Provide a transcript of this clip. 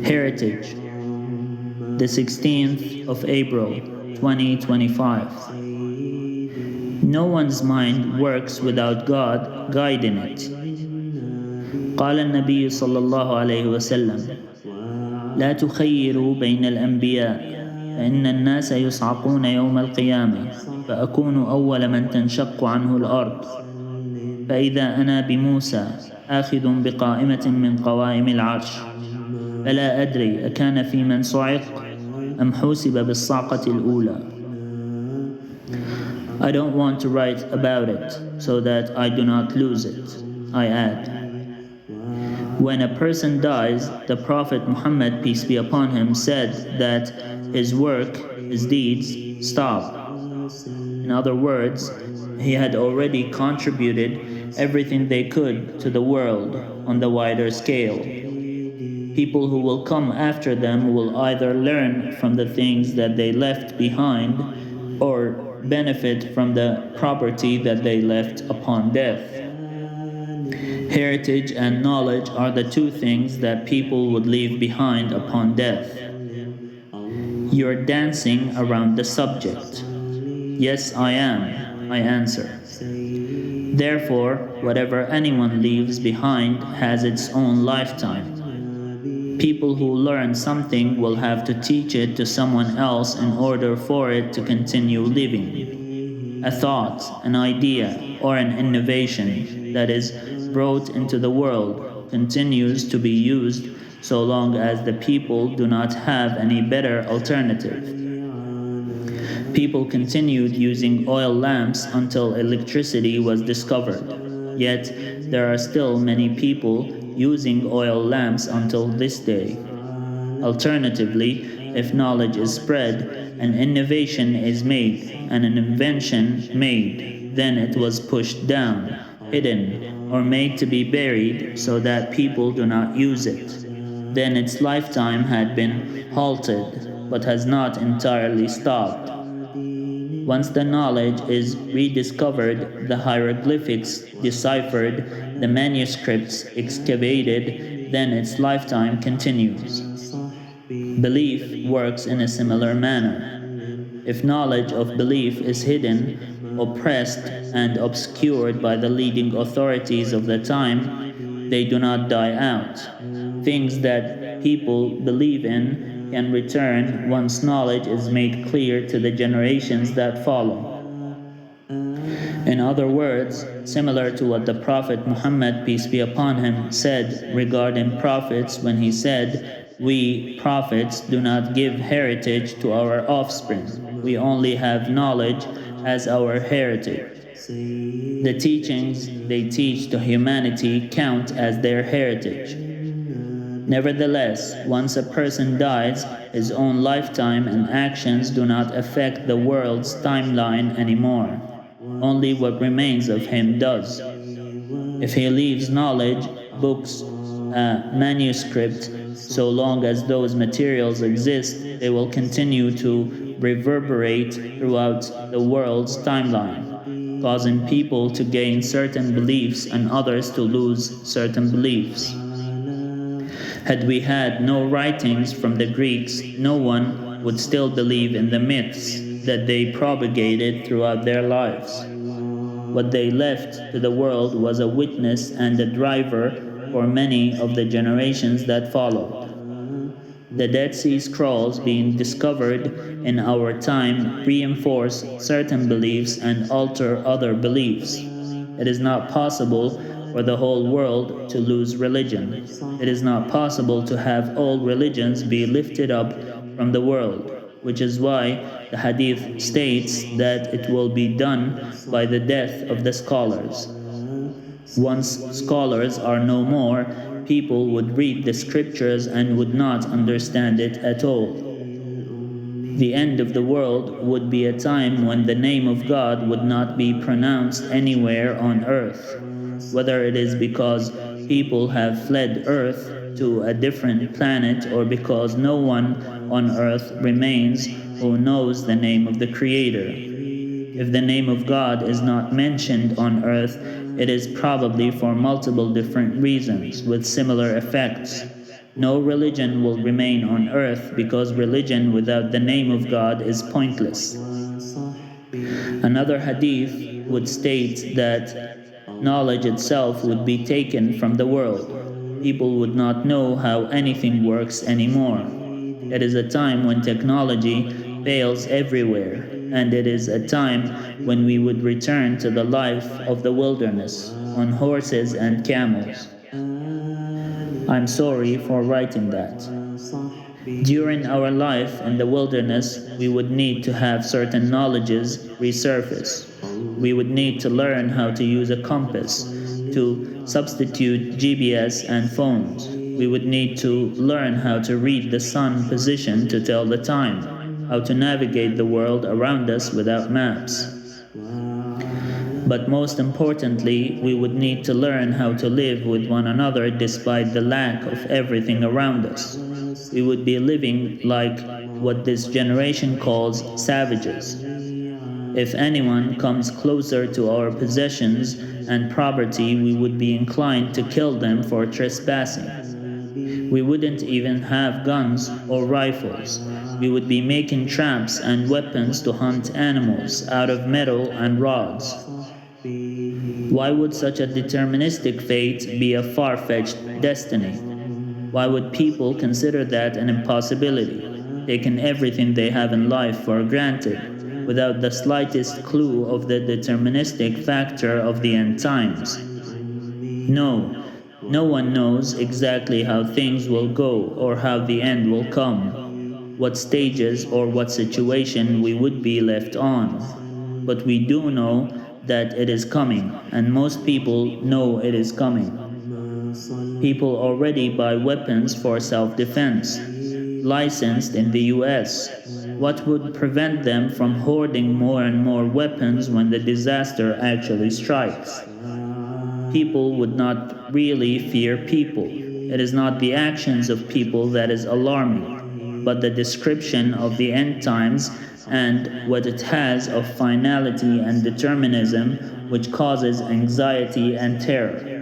Heritage, the 16th of April, 2025. No one's mind works without God guiding it. قال النبي صلى الله عليه وسلم: لا تخيروا بين الأنبياء فإن الناس يصعقون يوم القيامة فأكون أول من تنشق عنه الأرض، فإذا أنا بموسى آخذ بقائمة من قوائم العرش، فلا أدري أكان في من صعق أم حوسب بالصعقة الأولى. I don't want to write about it so that I do not lose it. I add, when a person dies, the Prophet Muhammad, peace be upon him, said that his work, his deeds, stop. In other words, he had already contributed everything they could to the world on the wider scale. People who will come after them will either learn from the things that they left behind or benefit from the property that they left upon death. Heritage and knowledge are the two things that people would leave behind upon death. You're dancing around the subject. Yes, I am, I answer. Therefore, whatever anyone leaves behind has its own lifetime. People who learn something will have to teach it to someone else in order for it to continue living. A thought, an idea, or an innovation that is brought into the world continues to be used so long as the people do not have any better alternative. People continued using oil lamps until electricity was discovered, yet there are still many people using oil lamps until this day. Alternatively, if knowledge is spread, an innovation is made, and an invention made, then it was pushed down, hidden, or made to be buried so that people do not use it. Then its lifetime had been halted, but has not entirely stopped. Once the knowledge is rediscovered, the hieroglyphics deciphered, the manuscripts excavated, then its lifetime continues. Belief works in a similar manner. If knowledge of belief is hidden, oppressed, and obscured by the leading authorities of the time, they do not die out. Things that people believe in can return once knowledge is made clear to the generations that follow. In other words, similar to what the Prophet Muhammad, peace be upon him, said regarding prophets when he said, "We, prophets, do not give heritage to our offspring. We only have knowledge as our heritage." The teachings they teach to humanity count as their heritage. Nevertheless, once a person dies, his own lifetime and actions do not affect the world's timeline anymore. Only what remains of him does. If he leaves knowledge, books, manuscript, so long as those materials exist, they will continue to reverberate throughout the world's timeline, causing people to gain certain beliefs and others to lose certain beliefs. Had we had no writings from the Greeks, no one would still believe in the myths that they propagated throughout their lives. What they left to the world was a witness and a driver for many of the generations that followed. The Dead Sea Scrolls being discovered in our time reinforce certain beliefs and alter other beliefs. It is not possible for the whole world to lose religion. It is not possible to have all religions be lifted up from the world, which is why the hadith states that it will be done by the death of the scholars. Once scholars are no more, people would read the scriptures and would not understand it at all. The end of the world would be a time when the name of God would not be pronounced anywhere on earth, whether it is because people have fled Earth to a different planet or because no one on earth remains who knows the name of the Creator. If the name of God is not mentioned on earth, it is probably for multiple different reasons with similar effects. No religion will remain on earth because religion without the name of God is pointless. Another hadith would state that knowledge itself would be taken from the world. People would not know how anything works anymore. It is a time when technology fails everywhere, and it is a time when we would return to the life of the wilderness on horses and camels. I'm sorry for writing that. During our life in the wilderness, we would need to have certain knowledges resurface. We would need to learn how to use a compass, to substitute GPS and phones. We would need to learn how to read the sun position to tell the time, how to navigate the world around us without maps. But most importantly, we would need to learn how to live with one another despite the lack of everything around us. We would be living like what this generation calls savages. If anyone comes closer to our possessions and property, we would be inclined to kill them for trespassing. We wouldn't even have guns or rifles. We would be making traps and weapons to hunt animals out of metal and rods. Why would such a deterministic fate be a far-fetched destiny? Why would people consider that an impossibility, taking everything they have in life for granted, without the slightest clue of the deterministic factor of the end times? No, no one knows exactly how things will go or how the end will come, what stages or what situation we would be left on. But we do know that it is coming, and most people know it is coming. People already buy weapons for self-defense, licensed in the US. What would prevent them from hoarding more and more weapons when the disaster actually strikes? People would not really fear people. It is not the actions of people that is alarming, but the description of the end times and what it has of finality and determinism which causes anxiety and terror.